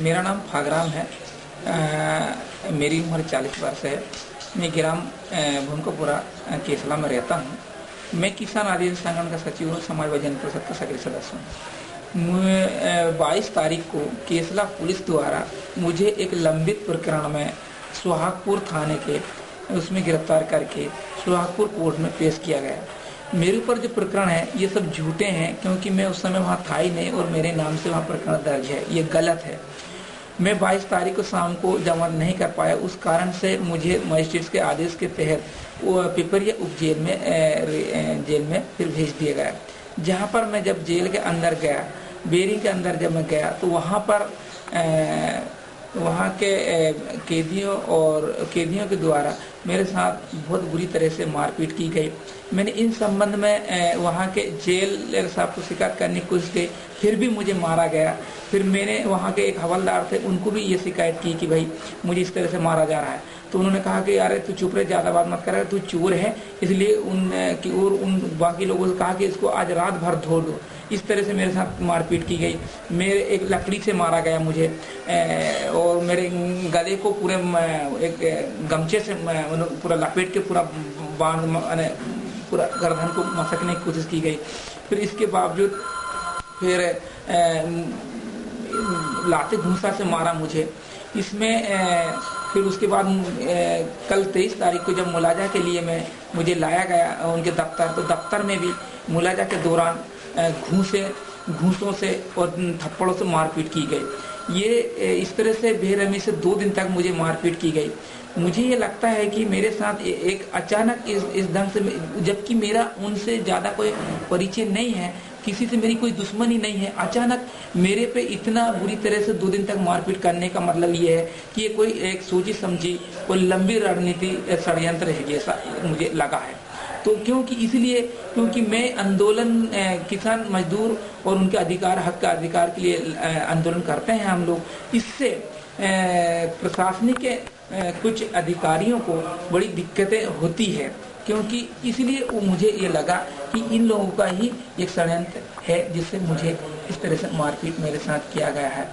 मेरा नाम फागराम है। मेरी उम्र 40 वर्ष है। मैं ग्राम भूनकोपुरा केसला में रहता हूँ। मैं किसान आदिवासी संगठन का सचिव हूँ, समाज वजन परिषद का सक्रिय सदस्य हूँ। 22 तारीख को केसला पुलिस द्वारा मुझे एक लंबित प्रकरण में सुहागपुर थाने के उसमें गिरफ्तार करके सुहागपुर कोर्ट में पेश किया गया। मेरे ऊपर जो प्रकरण है ये सब झूठे हैं, क्योंकि मैं उस समय वहाँ था ही नहीं और मेरे नाम से वहाँ प्रकरण दर्ज है। ये गलत है। मैं 22 तारीख को शाम को जमा नहीं कर पाया, उस कारण से मुझे मजिस्ट्रेट के आदेश के तहत वो पिपरिया उप जेल में फिर भेज दिया गया। जहाँ पर मैं जब जेल के अंदर गया, बेरिंग के अंदर जब मैं गया तो वहाँ पर वहाँ के कैदियों के द्वारा मेरे साथ बहुत बुरी तरह से मारपीट की गई। मैंने इन संबंध में वहाँ के जेल साहब को शिकायत करने की कोशिश की, फिर भी मुझे मारा गया। फिर मैंने वहाँ के एक हवलदार थे, उनको भी ये शिकायत की कि भाई मुझे इस तरह से मारा जा रहा है। तो उन्होंने कहा कि यार तू चुप रहे, ज़्यादा बात मत कर, तू चोर है। इसलिए उन बाकी लोगों से कहा कि इसको आज रात भर धो दो। इस तरह से मेरे साथ मारपीट की गई। मेरे एक लकड़ी से मारा गया मुझे, और मेरे गले को पूरे एक गमछे से पूरा लपेट के पूरा बांध पूरा गर्दन को मसकने की कोशिश की गई। फिर इसके बावजूद फिर लाते घूंसा से मारा मुझे। इसमें फिर उसके बाद कल 23 तारीख को जब मुलाजा के लिए मुझे लाया गया उनके दफ्तर, तो दफ्तर में भी मुलाजा के दौरान घूंसों से और थप्पड़ों से मारपीट की गई। ये इस तरह से बेरहमी से 2 दिन तक मुझे मारपीट की गई। मुझे ये लगता है कि मेरे साथ एक अचानक इस ढंग से, जबकि मेरा उनसे ज़्यादा कोई परिचय नहीं है, किसी से मेरी कोई दुश्मनी नहीं है, अचानक मेरे पे इतना बुरी तरह से 2 दिन तक मारपीट करने का मतलब ये है कि ये कोई एक सोची समझी कोई लंबी रणनीति षड्यंत्र है जैसा मुझे लगा है। तो क्योंकि मैं आंदोलन किसान मजदूर और उनके हक का अधिकार के लिए आंदोलन करते हैं हम लोग। इससे प्रशासनिक के कुछ अधिकारियों को बड़ी दिक्कतें होती है, क्योंकि इसलिए मुझे ये लगा कि इन लोगों का ही एक षड्यंत्र है जिससे मुझे इस तरह से मारपीट मेरे साथ किया गया है।